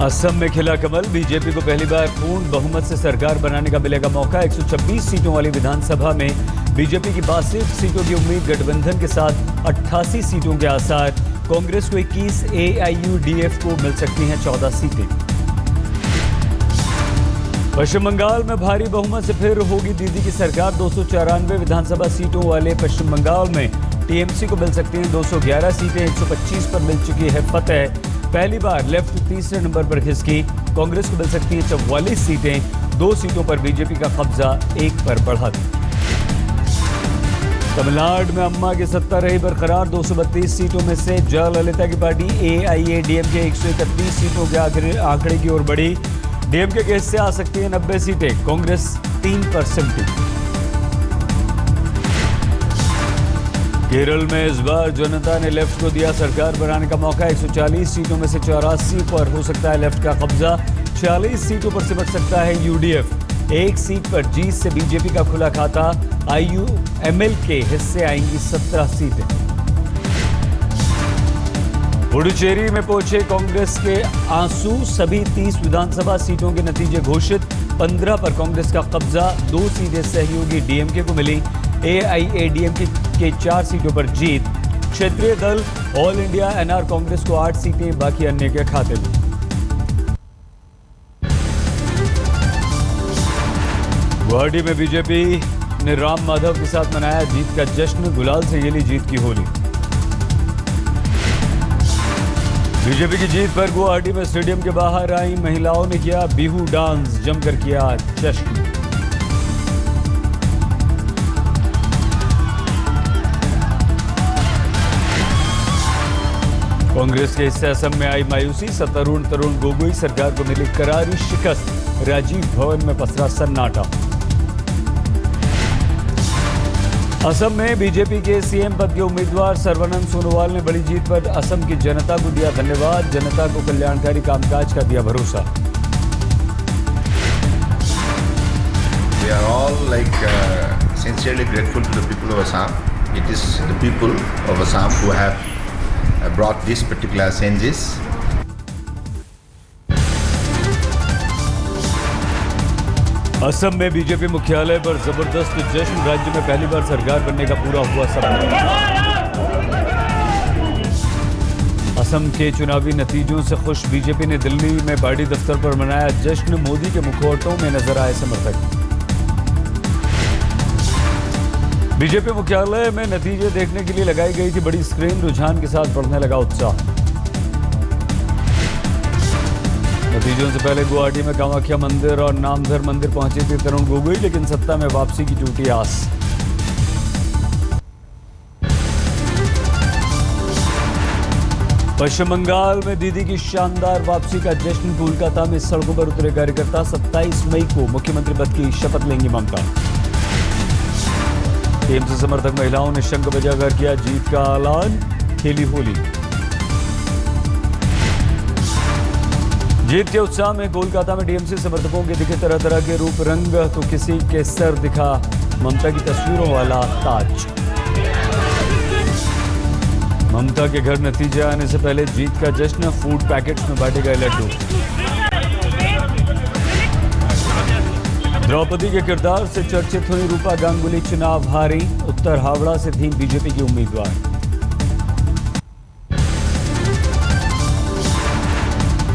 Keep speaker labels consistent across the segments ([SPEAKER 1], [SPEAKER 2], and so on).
[SPEAKER 1] असम में खिला कमल, बीजेपी को पहली बार पूर्ण बहुमत से सरकार बनाने का मिलेगा मौका। 126 सीटों वाली विधानसभा में बीजेपी की 62 सीटों की उम्मीद, गठबंधन के साथ 88 सीटों के आसार। कांग्रेस को 21, AIUDF को मिल सकती हैं 14 सीटें। पश्चिम बंगाल में भारी बहुमत से फिर होगी दीदी की सरकार। 294 विधानसभा सीटों वाले पश्चिम बंगाल में टीएमसी को मिल सकती हैं 211 सीटें। 125 पर मिल चुकी है फतेह। पहली बार लेफ्ट तीसरे नंबर पर खिसकी। कांग्रेस को मिल सकती हैं 44 सीटें। 2 सीटों पर बीजेपी का कब्जा 1 पर बढ़ा। तमिलनाडु में अम्मा की सत्ता रही बरकरार। 232 सीटों में से जयललिता की पार्टी AIADMK 131 सीटों के आंकड़े की ओर बढ़ी। डीएमके के हिस्से आ सकती है 90 सीटें। कांग्रेस 3 पर सिमटी। केरल में इस बार जनता ने लेफ्ट को दिया सरकार बनाने का मौका। 140 सीटों में से 84 पर हो सकता है लेफ्ट का कब्जा। 46 सीटों पर सिमट सकता है UDF। 1 सीट पर जीत से बीजेपी का खुला खाता। IUML के हिस्से आएंगी 17 सीटें। पुडुचेरी में पहुंचे कांग्रेस के आंसू। सभी 30 विधानसभा सीटों के नतीजे घोषित। 15 पर कांग्रेस का कब्जा। 2 सीटें सहयोगी डीएमके को मिली। AIADMK के 4 सीटों पर जीत। क्षेत्रीय दल ऑल इंडिया NR कांग्रेस को 8 सीटें, बाकी अन्य के खाते में। गुवाहाटी में बीजेपी ने राम माधव के साथ मनाया जीत का जश्न। गुलाल से खेली जीत की होली। बीजेपी की जीत पर गुवाहाटी में स्टेडियम के बाहर आई महिलाओं ने किया बिहू डांस, जमकर किया जश्न। कांग्रेस के हिस्से असम में आई मायूसी। तरुण गोगोई सरकार को मिली करारी शिकस्त। राजीव भवन में पसरा सन्नाटा। असम में बीजेपी के CM पद के उम्मीदवार सर्बानंद सोनोवाल ने बड़ी जीत पर असम की जनता को दिया धन्यवाद। जनता को कल्याणकारी कामकाज का दिया भरोसा।
[SPEAKER 2] We are all sincerely grateful to the people of Assam. It is the people of Assam who have brought these particular changes.
[SPEAKER 1] Assam में बीजेपी मुख्यालय पर जबरदस्त जश्न। राज्य में पहली बार सरकार बनने का पूरा हुआ सपना। असम के चुनावी नतीजों से खुश बीजेपी ने दिल्ली में पार्टी दफ्तर पर मनाया जश्न। मोदी के मुखौटों में नजर आए समर्थक। बीजेपी मुख्यालय में नतीजे देखने के लिए लगाई गई थी बड़ी स्क्रीन। रुझान के साथ बढ़ने लगा उत्साह। नतीजों से पहले गुवाहाटी में कामाख्या मंदिर और नामधर मंदिर पहुंची थी तरुण गोगोई, लेकिन सत्ता में वापसी की टूटी आस। पश्चिम बंगाल में दीदी की शानदार वापसी का जश्न। कोलकाता में सड़कों पर उतरे कार्यकर्ता। 27 मई को मुख्यमंत्री पद की शपथ लेंगी ममता। टीएमसी समर्थक महिलाओं ने शंख बजाकर किया जीत का ऐलान। खेली होली। जीत के उत्साह में कोलकाता में टीएमसी समर्थकों के दिखे तरह तरह के रूप रंग, तो किसी के सर दिखा ममता की तस्वीरों वाला ताज। ममता के घर नतीजे आने से पहले जीत का जश्न। फूड पैकेट्स में बांटे गए लड्डू। द्रौपदी के किरदार से चर्चित हुई रूपा गांगुली चुनाव हारी। उत्तर हावड़ा से थी बीजेपी की उम्मीदवार।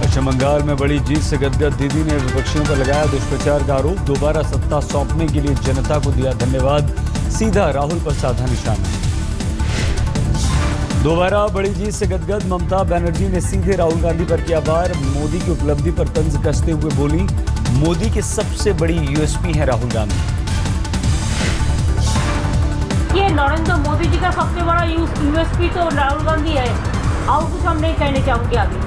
[SPEAKER 1] पश्चिम बंगाल में बड़ी जीत से गदगद दीदी ने विपक्षियों पर लगाया दुष्प्रचार का आरोप। दोबारा सत्ता सौंपने के लिए जनता को दिया धन्यवाद। सीधा राहुल पर साधा निशाना। दोबारा बड़ी जीत से गदगद ममता बनर्जी ने सीधे राहुल गांधी पर किया वार। मोदी की उपलब्धि पर तंज कसते हुए बोली, मोदी की सबसे बड़ी USP है राहुल गांधी।
[SPEAKER 3] ये नरेंद्र मोदी जी का सबसे बड़ा USP तो राहुल गांधी है। और कुछ हम नहीं कहने चाहूंगे आगे।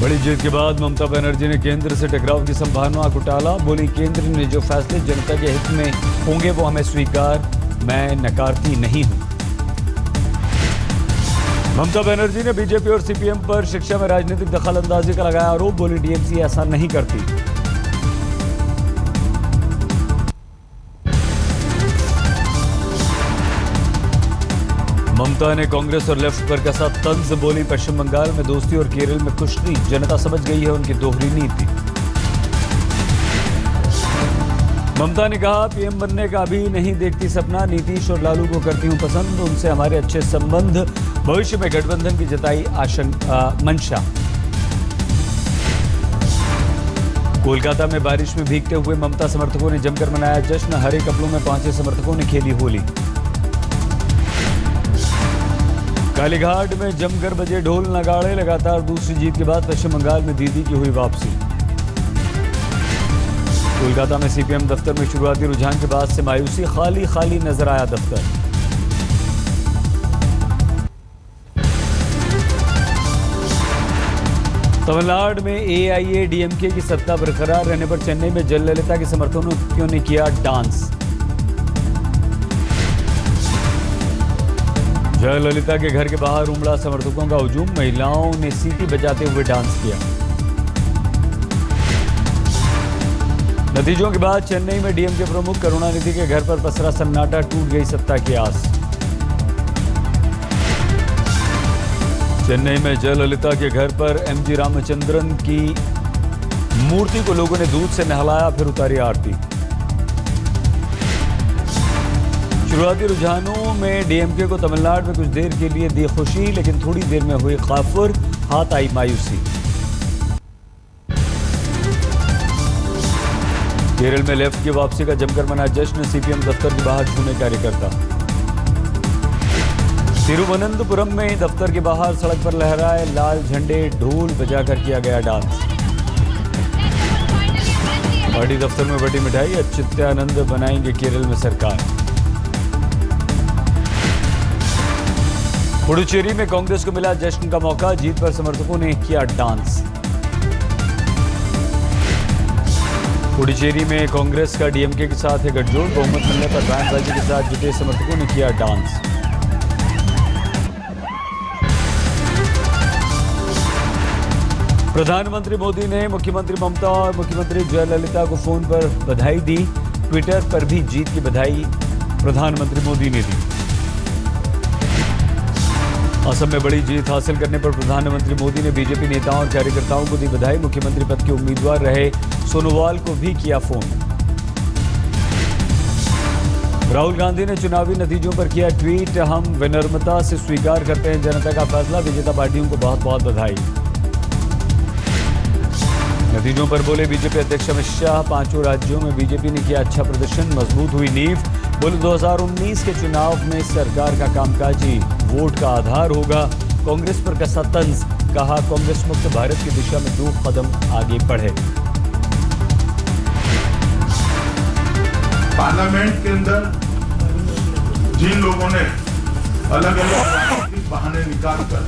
[SPEAKER 1] बड़ी जीत के बाद ममता बनर्जी ने केंद्र से टकराव की संभावना को टाला। बोली, केंद्र ने जो फैसले जनता के हित में होंगे वो हमें स्वीकार, मैं नकारती नहीं हूं। ममता बनर्जी ने बीजेपी और CPM पर शिक्षा में राजनीतिक दखलंदाजी का लगाया आरोप। बोली, टीएमसी ऐसा नहीं करती। ममता ने कांग्रेस और लेफ्ट पर कसा तंज, बोली पश्चिम बंगाल में दोस्ती और केरल में कुछ नहीं, जनता समझ गई है उनकी दोहरी नीति। ममता ने कहा पीएम बनने का अभी नहीं देखती सपना, नीतीश और लालू को करती हूं पसंद, उनसे हमारे अच्छे संबंध, भविष्य में गठबंधन की जताई मंशा। कोलकाता में बारिश में भीगते हुए ममता समर्थकों ने जमकर मनाया जश्न, हरे कपड़ों में पहुंचे समर्थकों ने खेली होली। कालीघाट में जमकर बजे ढोल नगाड़े, लगातार दूसरी जीत के बाद पश्चिम बंगाल में दीदी की हुई वापसी। कोलकाता में सीपीएम दफ्तर में शुरुआती रुझान के बाद से मायूसी, खाली खाली नजर आया दफ्तर। तमिलनाडु में एआईएडीएमके की सत्ता बरकरार रहने पर चेन्नई में जयललिता के समर्थकों ने किया डांस। जयललिता के घर के बाहर उमड़ा समर्थकों का हुजूम, महिलाओं ने सीटी बजाते हुए डांस किया। नतीजों के बाद चेन्नई में डीएमके प्रमुख करुणानिधि के घर पर पसरा सन्नाटा, टूट गई सत्ता की आस। चेन्नई में जयललिता के घर पर एमजी रामचंद्रन की मूर्ति को लोगों ने दूध से नहलाया, फिर उतारी आरती। शुरुआती रुझानों में डीएमके को तमिलनाडु में कुछ देर के लिए दी खुशी, लेकिन थोड़ी देर में हुई खाफुर, हाथ आई मायूसी। केरल में लेफ्ट की वापसी का जमकर मना जश्न, सीपीएम दफ्तर के बाहर झूमे कार्यकर्ता। तिरुवनंतपुरम में दफ्तर के बाहर सड़क पर लहराए लाल झंडे, ढोल बजाकर किया गया डांस। पार्टी दफ्तर में बड़ी मिठाई, अच्युतानंद बनाएंगे केरल में सरकार। पुडुचेरी में कांग्रेस को मिला जश्न का मौका, जीत पर समर्थकों ने किया डांस। पुडुचेरी में कांग्रेस का डीएमके के साथ है गठजोड़, बहुमत मिलने पर बैंडबाजी के साथ जुटे समर्थकों ने किया डांस। प्रधानमंत्री मोदी ने मुख्यमंत्री ममता और मुख्यमंत्री जयललिता को फोन पर बधाई दी, ट्विटर पर भी जीत की बधाई प्रधानमंत्री मोदी ने दी। असम में बड़ी जीत हासिल करने पर प्रधानमंत्री मोदी ने बीजेपी नेताओं और कार्यकर्ताओं को दी बधाई, मुख्यमंत्री पद के उम्मीदवार रहे सोनोवाल को भी किया फोन। राहुल गांधी ने चुनावी नतीजों पर किया ट्वीट, हम विनम्रता से स्वीकार करते हैं जनता का फैसला, विजेता पार्टियों को बहुत बहुत बधाई। नतीजों पर बोले बीजेपी अध्यक्ष अमित शाह, पांचों राज्यों में बीजेपी ने किया अच्छा प्रदर्शन, मजबूत हुई नींव। बोले 2019 के चुनाव में सरकार का कामकाजी वोट का आधार होगा, कांग्रेस पर कसा तंज, कहा कांग्रेस मुक्त भारत की दिशा में 2 कदम आगे बढ़े।
[SPEAKER 4] पार्लियामेंट के अंदर जिन लोगों ने अलग अलग बहाने निकाल कर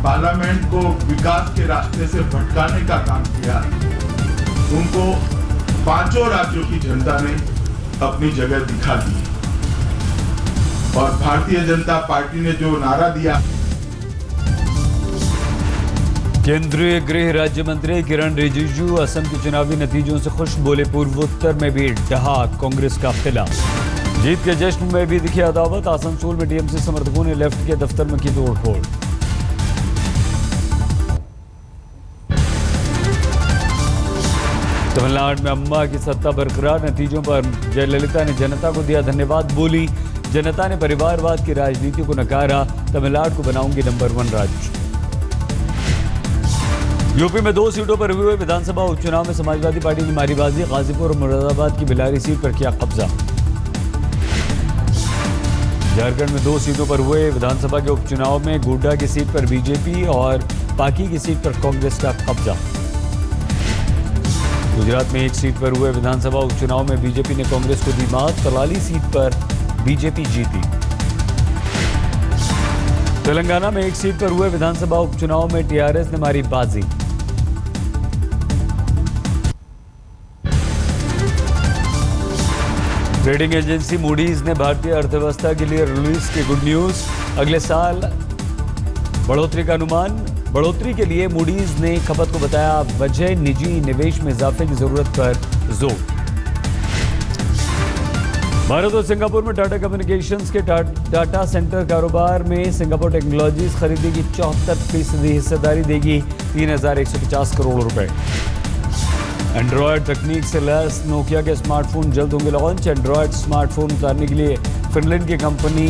[SPEAKER 4] पार्लियामेंट को विकास के रास्ते से भटकाने का काम किया, उनको पांचों राज्यों की जनता ने अपनी जगह दिखा दी। और भारतीय जनता पार्टी ने जो नारा दिया,
[SPEAKER 1] केंद्रीय गृह राज्य मंत्री किरण रिजिजू असम के चुनावी नतीजों से खुश, बोले पूर्वोत्तर में भी ढहा कांग्रेस का किला, जीत के जश्न में भी दिखी अदावत। आसनसोल में टीएमसी समर्थकों ने लेफ्ट के दफ्तर में की तोड़फोड़। तमिलनाडु में अम्मा की सत्ता बरकरार, नतीजों पर जयललिता ने जनता को दिया धन्यवाद, बोली जनता ने परिवारवाद की राजनीति को नकारा, तमिलनाडु को बनाऊंगी नंबर 1 राज्य। यूपी में 2 सीटों पर हुए विधानसभा उपचुनाव में समाजवादी पार्टी ने मारी बाजी, गाजीपुर और मुरादाबाद की बिलारी सीट पर किया कब्जा। झारखंड में 2 सीटों पर हुए विधानसभा के उपचुनाव में गोड्डा की सीट पर बीजेपी और पाकी की सीट पर कांग्रेस का कब्जा। गुजरात में 1 सीट पर हुए विधानसभा उपचुनाव में बीजेपी ने कांग्रेस को दी मात, तलाली सीट पर बीजेपी जीती। तेलंगाना में 1 सीट पर हुए विधानसभा उपचुनाव में टीआरएस ने मारी बाजी। रेटिंग एजेंसी मूडीज ने भारतीय अर्थव्यवस्था के लिए रिलीज की गुड न्यूज, अगले साल बढ़ोतरी का अनुमान। बढ़ोतरी के लिए मूडीज ने खपत को बताया वजह, निजी निवेश में इजाफे की जरूरत पर जोर। भारत और सिंगापुर में टाटा कम्युनिकेशंस के डाटा सेंटर कारोबार में सिंगापुर टेक्नोलॉजीज खरीदेगी 74% हिस्सेदारी, देगी 3,150 करोड़ रुपए। एंड्रॉयड तकनीक से लैस नोकिया के स्मार्टफोन जल्द होंगे लॉन्च। एंड्रॉयड स्मार्टफोन उतारने के लिए फिनलैंड की कंपनी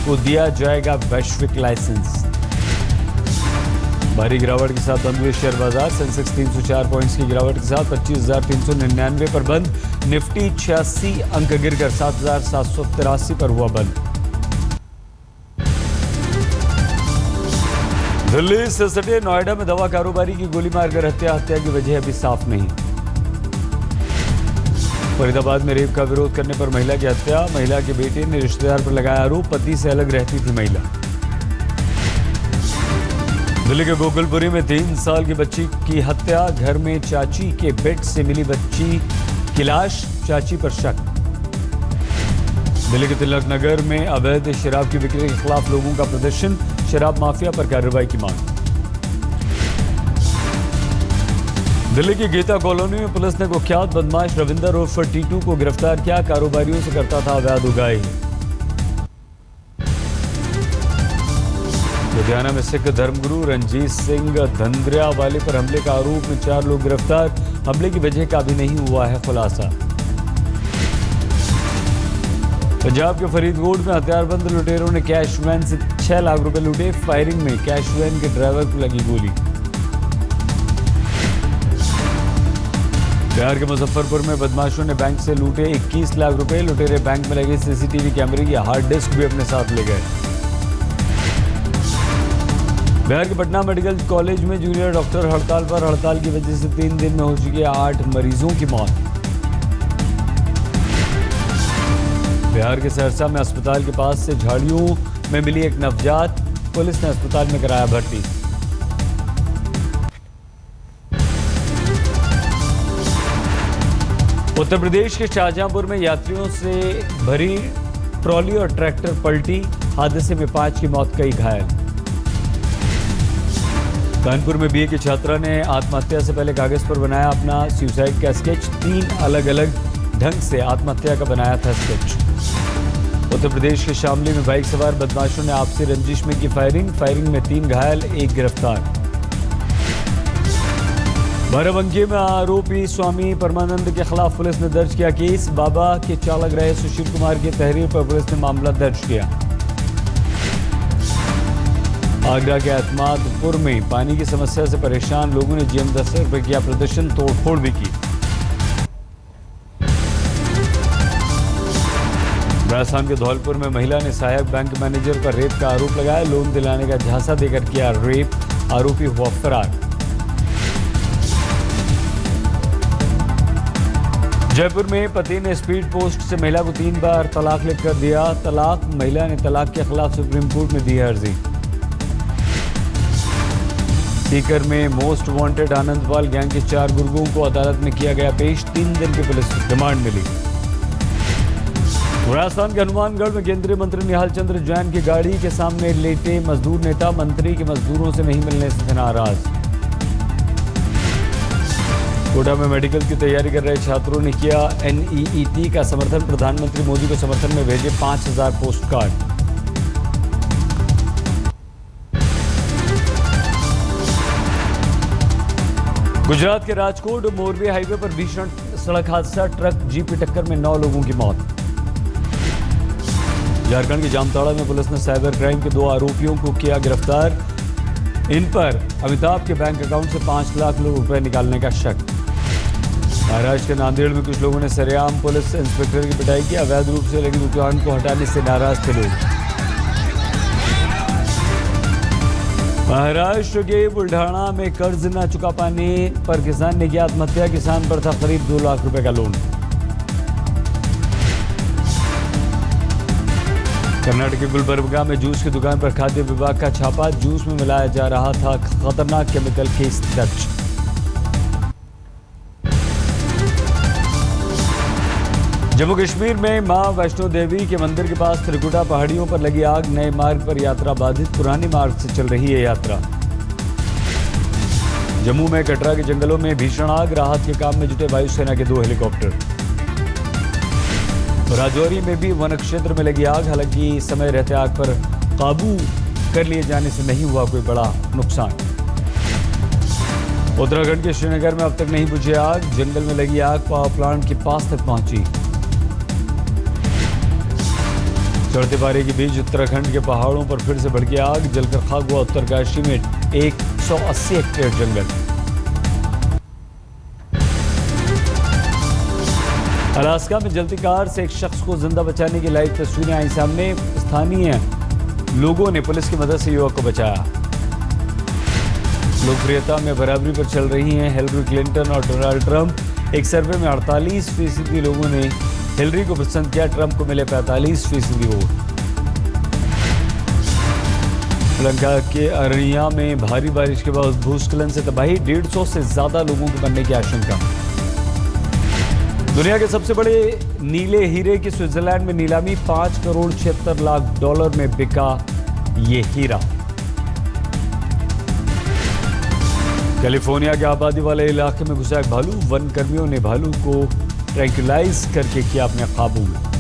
[SPEAKER 1] को दिया जाएगा वैश्विक लाइसेंस। भारी गिरावट के साथ बंद हुए शेयर बाजार। सेंसेक्स 304 पॉइंट्स की गिरावट के साथ 25,399 पर बंद। निफ्टी 86 अंक गिरकर 7,783 पर हुआ बंद। दिल्ली से सटे नोएडा में दवा कारोबारी की गोली मारकर हत्या की वजह अभी साफ नहीं। फरीदाबाद में रेप का विरोध करने पर महिला की हत्या। महिला के बेटे ने रिश्तेदार पर लगाया आरोप, पति से अलग रहती थी महिला। दिल्ली के गोकुलपुरी में 3 साल की बच्ची की हत्या। घर में चाची के बेड से मिली बच्ची की लाश, चाची पर शक। दिल्ली के तिलक नगर में अवैध शराब की बिक्री के खिलाफ लोगों का प्रदर्शन। शराब माफिया पर कार्रवाई की मांग। दिल्ली की गीता कॉलोनी में पुलिस ने कुख्यात बदमाश रविंदर उर्फ टीटू को गिरफ्तार किया। कारोबारियों से करता था अवैध उगाही। लुधियाना में सिख धर्मगुरु रंजीत सिंह धंधरियावाले पर हमले का आरोप में 4 लोग गिरफ्तार। हमले की वजह का भी नहीं हुआ है खुलासा। पंजाब के फरीदकोट में हथियारबंद लुटेरों ने कैश वैन से 6 लाख रुपए लूटे। फायरिंग में कैश वैन के ड्राइवर को लगी गोली। बिहार के मुजफ्फरपुर में बदमाशों ने बैंक से लूटे 21 लाख रुपए। लुटेरे बैंक में लगे सीसीटीवी कैमरे की हार्ड डिस्क भी अपने साथ ले गए। बिहार के पटना मेडिकल कॉलेज में जूनियर डॉक्टर हड़ताल पर। हड़ताल की वजह से 3 दिन में हो चुकी है 8 मरीजों की मौत। बिहार के सहरसा में अस्पताल के पास से झाड़ियों में मिली एक नवजात। पुलिस ने अस्पताल में कराया भर्ती। उत्तर प्रदेश के शाहजहांपुर में यात्रियों से भरी ट्रॉली और ट्रैक्टर पलटी। हादसे में 5 की मौत, कई घायल। कानपुर में बीए की छात्रा ने आत्महत्या से पहले कागज पर बनाया अपना सुसाइड का स्केच। 3 अलग अलग ढंग से आत्महत्या का बनाया था स्केच। उत्तर प्रदेश के शामली में बाइक सवार बदमाशों ने आपसी रंजिश में की फायरिंग में 3 घायल, 1 गिरफ्तार। बाराबंकी में आरोपी स्वामी परमानंद के खिलाफ पुलिस ने दर्ज किया केस। बाबा के चालक रहे सुशील कुमार की तहरीर पर पुलिस ने मामला दर्ज किया। आगरा के एतमादपुर में पानी की समस्या से परेशान लोगों ने जीएम दफ्तर पर किया प्रदर्शन, तोड़फोड़ भी की। राजस्थान के धौलपुर में महिला ने सहायक बैंक मैनेजर पर रेप का आरोप लगाया। लोन दिलाने का झांसा देकर किया रेप, आरोपी हुआ फरार। जयपुर में पति ने स्पीड पोस्ट से महिला को 3 बार तलाक लिखकर दिया तलाक। महिला ने तलाक के खिलाफ सुप्रीम कोर्ट में दी अर्जी। सीकर में मोस्ट वांटेड आनंदपाल गैंग के 4 गुर्गों को अदालत में किया गया पेश। 3 दिन की पुलिस रिमांड मिली। राजस्थान के हनुमानगढ़ में केंद्रीय मंत्री निहाल चंद्र जैन की गाड़ी के सामने लेटे मजदूर नेता। मंत्री के मजदूरों से नहीं मिलने से नाराज। कोटा में मेडिकल की तैयारी कर रहे छात्रों ने किया एनईईटी का समर्थन। प्रधानमंत्री मोदी को समर्थन में भेजे 5,000 पोस्ट कार्ड। गुजरात के राजकोट मोरबी हाईवे पर भीषण सड़क हादसा। ट्रक जीप की टक्कर में 9 लोगों की मौत। झारखंड के जामताड़ा में पुलिस ने साइबर क्राइम के 2 आरोपियों को किया गिरफ्तार। इन पर अमिताभ के बैंक अकाउंट से 5 लाख रुपए निकालने का शक। महाराष्ट्र के नांदेड़ में कुछ लोगों ने सरेआम पुलिस इंस्पेक्टर की पिटाई की। अवैध रूप से लगी दुकान को हटाने से नाराज थे लोग। महाराष्ट्र के बुल्ढाना में कर्ज न चुका पाने पर किसान ने किया आत्महत्या। किसान पर था करीब 2 लाख रुपए का लोन। कर्नाटक के गुलबर्गा में जूस की दुकान पर खाद्य विभाग का छापा। जूस में मिलाया जा रहा था खतरनाक केमिकल, केस दर्ज। जम्मू कश्मीर में मां वैष्णो देवी के मंदिर के पास त्रिकुटा पहाड़ियों पर लगी आग। नए मार्ग पर यात्रा बाधित। पुराने मार्ग से चल रही है यात्रा। जम्मू में कटरा के जंगलों में भीषण आग। राहत के काम में जुटे वायुसेना के 2 हेलीकॉप्टर। राजौरी में भी वन क्षेत्र में लगी आग, हालांकि समय रहते आग पर काबू कर लिए जाने से नहीं हुआ कोई बड़ा नुकसान। उत्तराखंड के श्रीनगर में अब तक नहीं बुझी आग, जंगल में लगी आग पावर प्लांट के पास तक पहुंची। चढ़ते पारे के बीच उत्तराखंड के पहाड़ों पर फिर से भड़की आग, जलकर खाक हुआ उत्तरकाशी में 180 हेक्टेयर जंगल। अलास्का में जलती कार से एक शख्स को जिंदा बचाने की लाइव तस्वीरें आई सामने। स्थानीय लोगों ने पुलिस की मदद से युवक को बचाया। लोकप्रियता में बराबरी पर चल रही हैं हिलरी क्लिंटन और डोनाल्ड ट्रंप। एक सर्वे में 48% लोगों ने हिलरी को पसंद किया, ट्रंप को मिले 45% वोट। श्रीलंका के अरनिया में भारी बारिश के बाद भूस्खलन से तबाही, 150 से ज्यादा लोगों को मरने की आशंका। दुनिया के सबसे बड़े नीले हीरे की स्विट्जरलैंड में नीलामी, $5,76,00,000 में बिका ये हीरा। कैलिफोर्निया के आबादी वाले इलाके में घुसा एक भालू, वन कर्मियों ने भालू को ट्रैंक्विलाइज करके किया अपने काबू में।